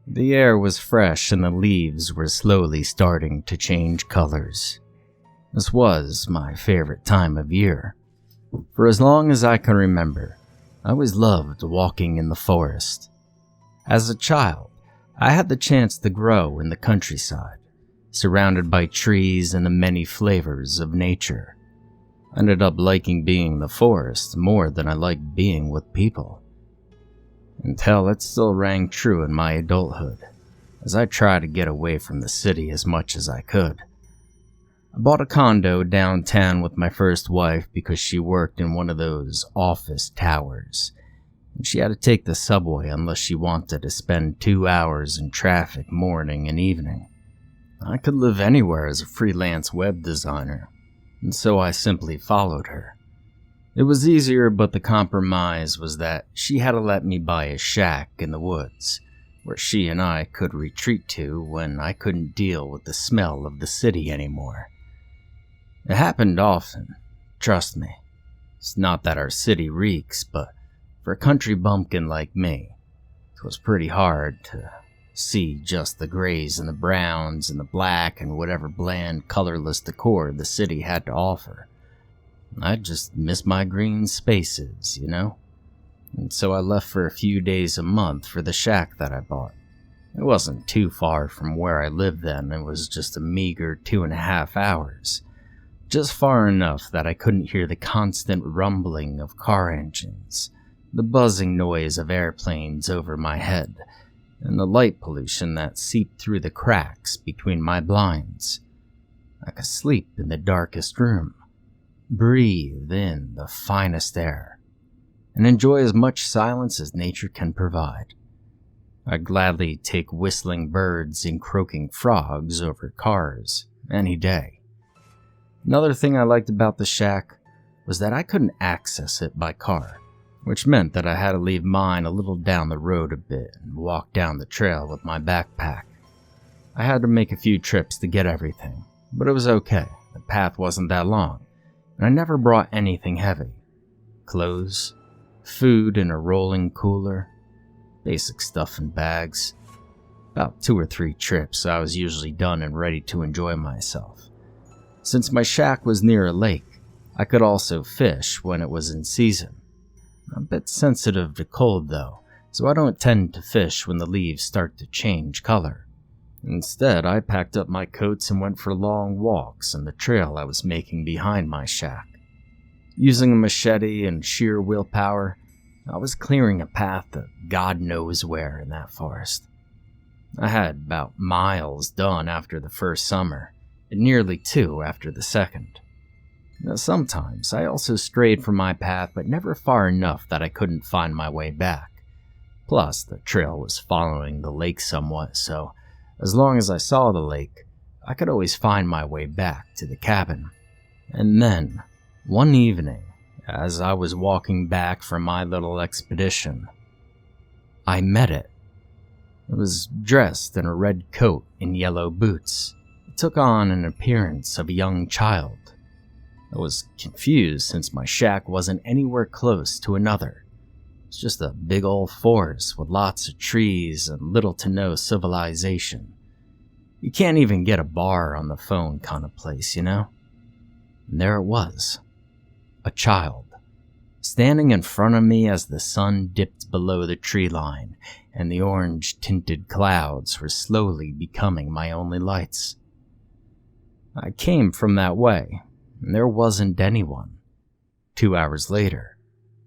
The air was fresh and the leaves were slowly starting to change colors. This was my favorite time of year. For as long as I can remember, I always loved walking in the forest. As a child, I had the chance to grow in the countryside, surrounded by trees and the many flavors of nature. I ended up liking being in the forest more than I liked being with people. And hell, it still rang true in my adulthood, as I tried to get away from the city as much as I could. I bought a condo downtown with my first wife because she worked in one of those office towers, and she had to take the subway unless she wanted to spend 2 hours in traffic morning and evening. I could live anywhere as a freelance web designer, and so I simply followed her. It was easier, but the compromise was that she had to let me buy a shack in the woods, where she and I could retreat to when I couldn't deal with the smell of the city anymore. It happened often, trust me. It's not that our city reeks, but for a country bumpkin like me, it was pretty hard to see just the grays and the browns and the black and whatever bland, colorless decor the city had to offer. I just miss my green spaces, you know? And so I left for a few days a month for the shack that I bought. It wasn't too far from where I lived then, it was just a meager 2.5 hours. Just far enough that I couldn't hear the constant rumbling of car engines, the buzzing noise of airplanes over my head, and the light pollution that seeped through the cracks between my blinds. I could sleep in the darkest room, breathe in the finest air, and enjoy as much silence as nature can provide. I'd gladly take whistling birds and croaking frogs over cars any day. Another thing I liked about the shack was that I couldn't access it by car, which meant that I had to leave mine a little down the road a bit and walk down the trail with my backpack. I had to make a few trips to get everything, but it was okay. The path wasn't that long, and I never brought anything heavy. Clothes, food in a rolling cooler, basic stuff in bags. About 2 or 3 trips, I was usually done and ready to enjoy myself. Since my shack was near a lake, I could also fish when it was in season. I'm a bit sensitive to cold though, so I don't tend to fish when the leaves start to change color. Instead, I packed up my coats and went for long walks on the trail I was making behind my shack. Using a machete and sheer willpower, I was clearing a path to God knows where in that forest. I had about miles done after the first summer, and nearly 2 after the second. Now, sometimes I also strayed from my path, but never far enough that I couldn't find my way back. Plus, the trail was following the lake somewhat, so as long as I saw the lake, I could always find my way back to the cabin. And then, one evening, as I was walking back from my little expedition, I met it. It was dressed in a red coat and yellow boots. It took on an appearance of a young child. I was confused since my shack wasn't anywhere close to another. It's just a big old forest with lots of trees and little to no civilization. You can't even get a bar on the phone kind of place, you know? And there it was. A child, standing in front of me as the sun dipped below the tree line and the orange-tinted clouds were slowly becoming my only lights. I came from that way, and there wasn't anyone. 2 hours later,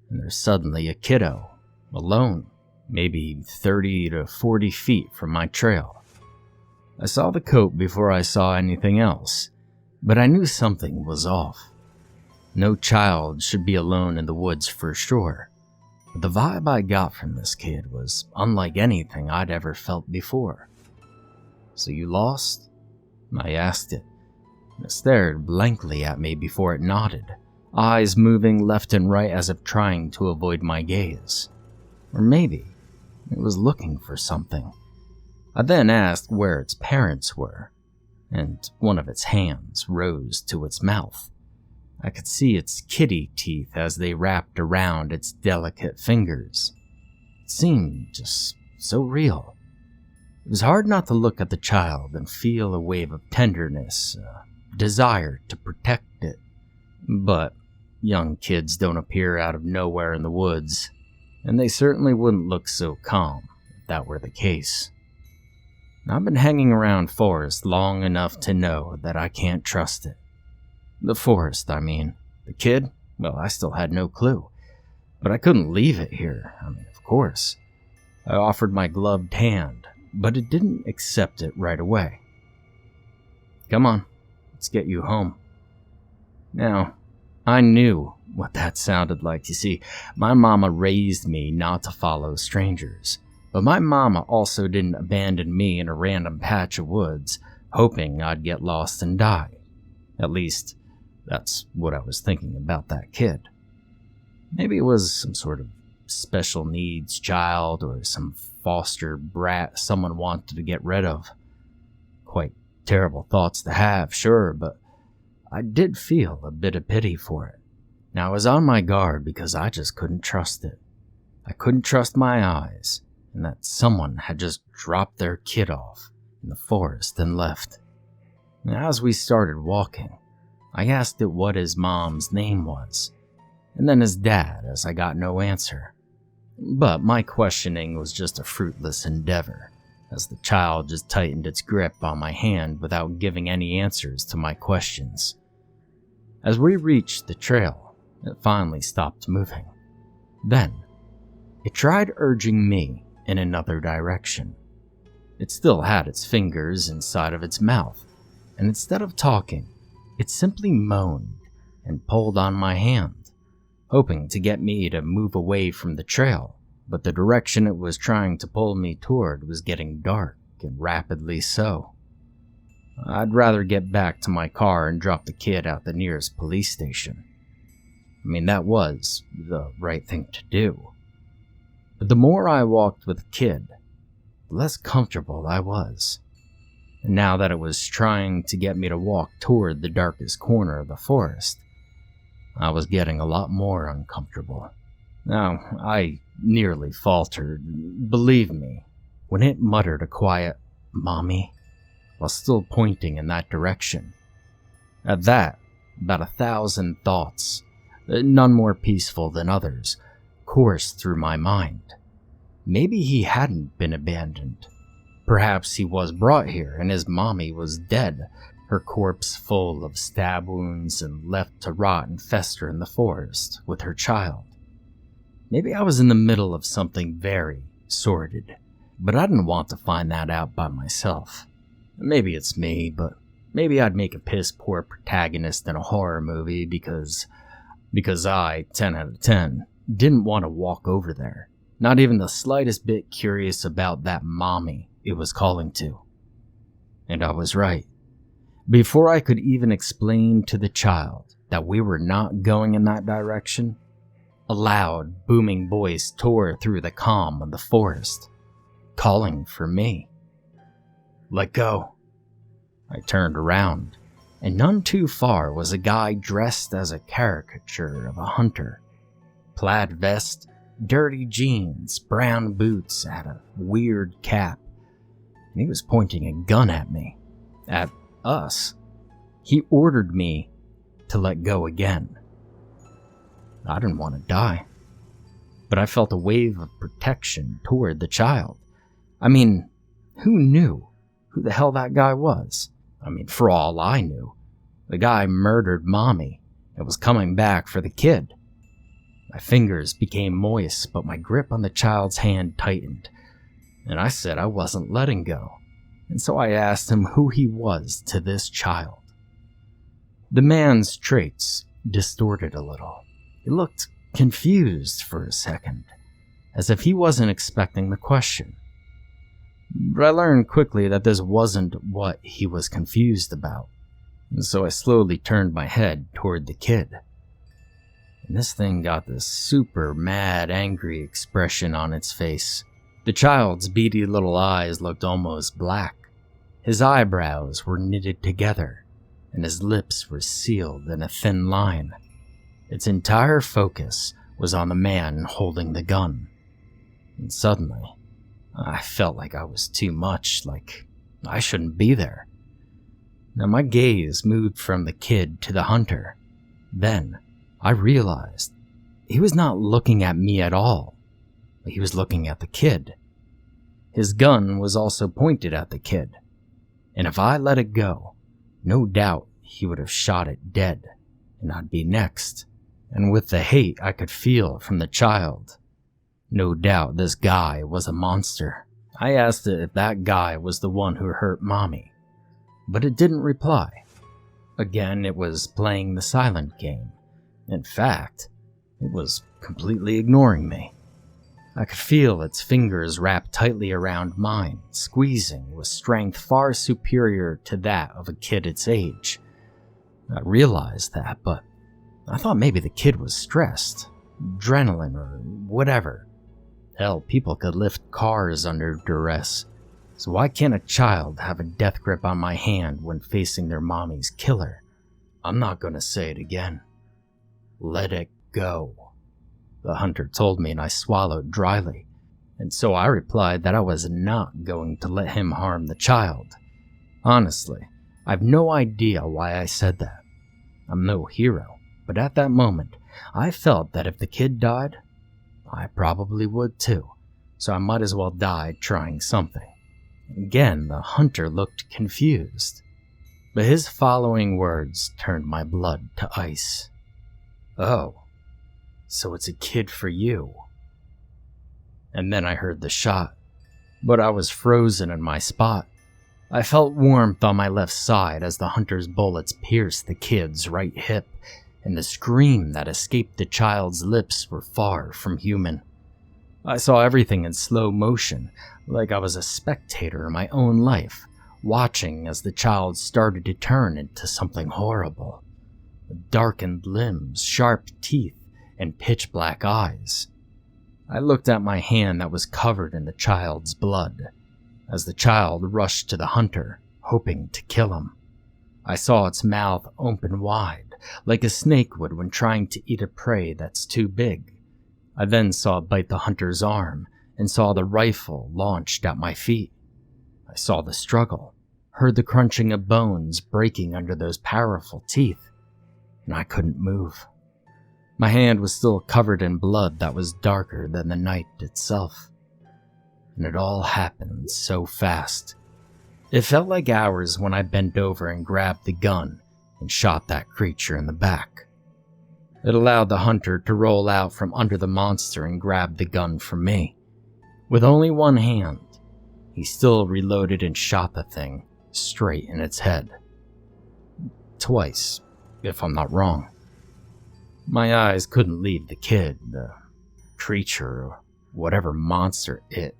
and there's suddenly a kiddo, alone, maybe 30 to 40 feet from my trail. I saw the coat before I saw anything else, but I knew something was off. No child should be alone in the woods for sure, but the vibe I got from this kid was unlike anything I'd ever felt before. "So you lost?" I asked it. It stared blankly at me before it nodded, eyes moving left and right as if trying to avoid my gaze. Or maybe it was looking for something. I then asked where its parents were, and one of its hands rose to its mouth. I could see its kitty teeth as they wrapped around its delicate fingers. It seemed just so real. It was hard not to look at the child and feel a wave of tenderness, a desire to protect it. But young kids don't appear out of nowhere in the woods, and they certainly wouldn't look so calm if that were the case. I've been hanging around forest long enough to know that I can't trust it. The forest, I mean. The kid, well, I still had no clue. But I couldn't leave it here, of course. I offered my gloved hand, but it didn't accept it right away. Come on, let's get you home. Now, I knew what that sounded like. You see, my mama raised me not to follow strangers. But my mama also didn't abandon me in a random patch of woods, hoping I'd get lost and die. At least, that's what I was thinking about that kid. Maybe it was some sort of special needs child or some foster brat someone wanted to get rid of. Quite terrible thoughts to have, sure, but I did feel a bit of pity for it. Now I was on my guard because I just couldn't trust it. I couldn't trust my eyes, and that someone had just dropped their kid off in the forest and left. And as we started walking, I asked it what his mom's name was, and then his dad, as I got no answer. But my questioning was just a fruitless endeavor, as the child just tightened its grip on my hand without giving any answers to my questions. As we reached the trail, it finally stopped moving. Then, it tried urging me in another direction. It still had its fingers inside of its mouth, and instead of talking, it simply moaned and pulled on my hand, hoping to get me to move away from the trail, but the direction it was trying to pull me toward was getting dark, and rapidly so. I'd rather get back to my car and drop the kid at the nearest police station. That was the right thing to do. But the more I walked with the kid, the less comfortable I was. And now that it was trying to get me to walk toward the darkest corner of the forest, I was getting a lot more uncomfortable. Now, I nearly faltered, believe me, when it muttered a quiet, "Mommy," while still pointing in that direction. At that, about 1,000 thoughts, none more peaceful than others, coursed through my mind. Maybe he hadn't been abandoned. Perhaps he was brought here and his mommy was dead, her corpse full of stab wounds and left to rot and fester in the forest with her child. Maybe I was in the middle of something very sordid, but I didn't want to find that out by myself. Maybe it's me, but maybe I'd make a piss-poor protagonist in a horror movie because I, 10 out of 10, didn't want to walk over there. Not even the slightest bit curious about that mommy it was calling to. And I was right. Before I could even explain to the child that we were not going in that direction, a loud, booming voice tore through the calm of the forest, calling for me. "Let go." I turned around, and none too far was a guy dressed as a caricature of a hunter. Plaid vest, dirty jeans, brown boots, and a weird cap. And he was pointing a gun at me. At us. He ordered me to let go again. I didn't want to die, but I felt a wave of protection toward the child. Who knew who the hell that guy was? For all I knew, the guy murdered Mommy and was coming back for the kid. My fingers became moist, but my grip on the child's hand tightened, and I said I wasn't letting go, and so I asked him who he was to this child. The man's traits distorted a little. He looked confused for a second, as if he wasn't expecting the question. But I learned quickly that this wasn't what he was confused about, and so I slowly turned my head toward the kid. And this thing got this super mad, angry expression on its face. The child's beady little eyes looked almost black. His eyebrows were knitted together, and his lips were sealed in a thin line. Its entire focus was on the man holding the gun. And suddenly, I felt like I was too much, like I shouldn't be there. Now my gaze moved from the kid to the hunter. Then I realized he was not looking at me at all. He was looking at the kid. His gun was also pointed at the kid, and if I let it go, no doubt he would have shot it dead, and I'd be next. And with the hate I could feel from the child, no doubt this guy was a monster. I asked it if that guy was the one who hurt Mommy, but it didn't reply. Again, it was playing the silent game. In fact, it was completely ignoring me. I could feel its fingers wrapped tightly around mine, squeezing with strength far superior to that of a kid its age. I realized that, but I thought maybe the kid was stressed, adrenaline or whatever. Hell, people could lift cars under duress, so why can't a child have a death grip on my hand when facing their mommy's killer? I'm not gonna say it again. Let it go, the hunter told me, and I swallowed dryly, and so I replied that I was not going to let him harm the child. Honestly, I've no idea why I said that. I'm no hero, but at that moment, I felt that if the kid died, I probably would too, so I might as well die trying something. Again, the hunter looked confused, but his following words turned my blood to ice. Oh, so it's a kid for you. And then I heard the shot, but I was frozen in my spot. I felt warmth on my left side as the hunter's bullets pierced the kid's right hip, and the scream that escaped the child's lips were far from human. I saw everything in slow motion, like I was a spectator in my own life, watching as the child started to turn into something horrible. Darkened limbs, sharp teeth, and pitch-black eyes. I looked at my hand that was covered in the child's blood, as the child rushed to the hunter, hoping to kill him. I saw its mouth open wide, like a snake would when trying to eat a prey that's too big. I then saw it bite the hunter's arm, and saw the rifle launched at my feet. I saw the struggle, heard the crunching of bones breaking under those powerful teeth, and I couldn't move. My hand was still covered in blood that was darker than the night itself. And it all happened so fast. It felt like hours when I bent over and grabbed the gun and shot that creature in the back. It allowed the hunter to roll out from under the monster and grab the gun from me. With only one hand, he still reloaded and shot the thing straight in its head. Twice, if I'm not wrong. My eyes couldn't leave the kid, the creature, or whatever monster it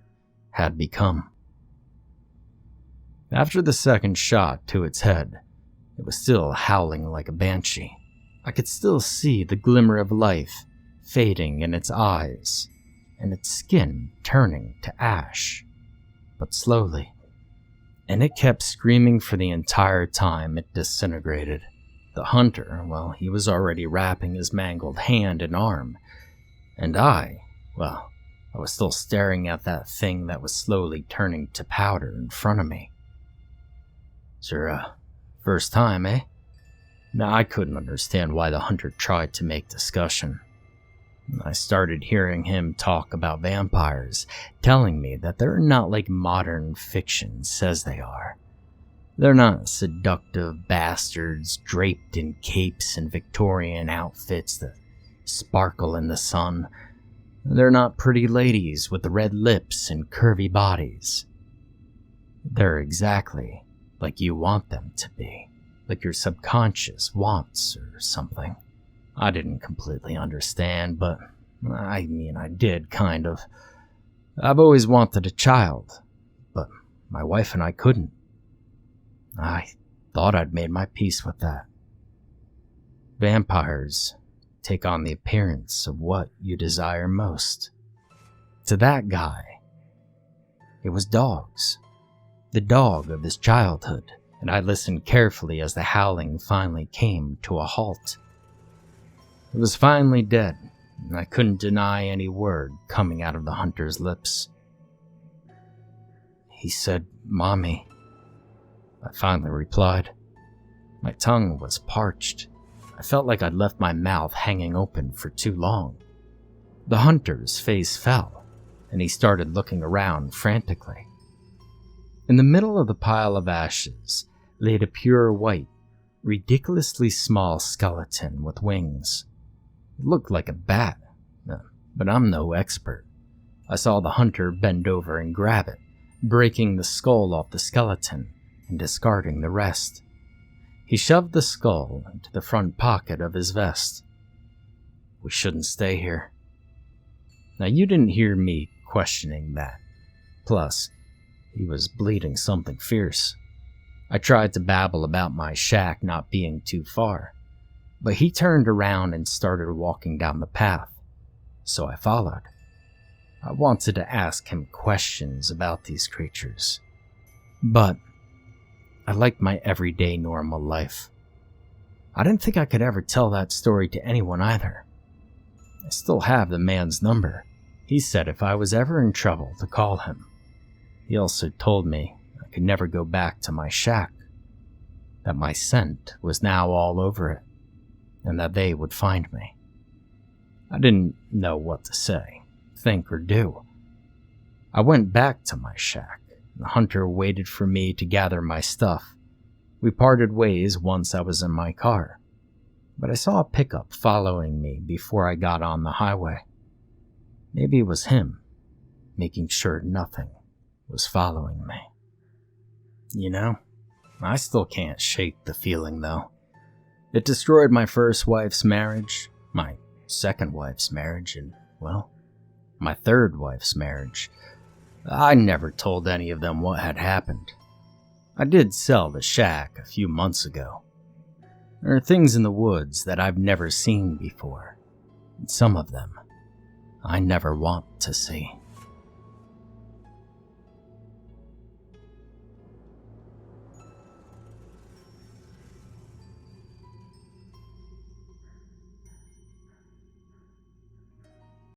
had become. After the second shot to its head, it was still howling like a banshee. I could still see the glimmer of life fading in its eyes, and its skin turning to ash, but slowly. And it kept screaming for the entire time it disintegrated. The hunter, well, he was already wrapping his mangled hand and arm, and I was still staring at that thing that was slowly turning to powder in front of me. It's your, first time, eh? Now, I couldn't understand why the hunter tried to make discussion. I started hearing him talk about vampires, telling me that they're not like modern fiction says they are. They're not seductive bastards draped in capes and Victorian outfits that sparkle in the sun. They're not pretty ladies with the red lips and curvy bodies. They're exactly like you want them to be, like your subconscious wants or something. I didn't completely understand, but I did kind of. I've always wanted a child, but my wife and I couldn't. I thought I'd made my peace with that. Vampires take on the appearance of what you desire most. To that guy, it was dogs. The dog of his childhood, and I listened carefully as the howling finally came to a halt. It was finally dead, and I couldn't deny any word coming out of the hunter's lips. He said, Mommy. I finally replied. My tongue was parched. I felt like I'd left my mouth hanging open for too long. The hunter's face fell, and he started looking around frantically. In the middle of the pile of ashes laid a pure white, ridiculously small skeleton with wings. It looked like a bat, but I'm no expert. I saw the hunter bend over and grab it, breaking the skull off the skeleton and discarding the rest. He shoved the skull into the front pocket of his vest. We shouldn't stay here. Now, you didn't hear me questioning that. Plus, he was bleeding something fierce. I tried to babble about my shack not being too far, but he turned around and started walking down the path, so I followed. I wanted to ask him questions about these creatures, but I liked my everyday normal life. I didn't think I could ever tell that story to anyone either. I still have the man's number. He said if I was ever in trouble to call him. He also told me I could never go back to my shack, that my scent was now all over it, and that they would find me. I didn't know what to say, think, or do. I went back to my shack. The hunter waited for me to gather my stuff. We parted ways once I was in my car, but I saw a pickup following me before I got on the highway. Maybe it was him, making sure nothing was following me. You know, I still can't shake the feeling, though. It destroyed my first wife's marriage, my second wife's marriage, and, well, my third wife's marriage. I never told any of them what had happened. I did sell the shack a few months ago. There are things in the woods that I've never seen before, and some of them I never want to see.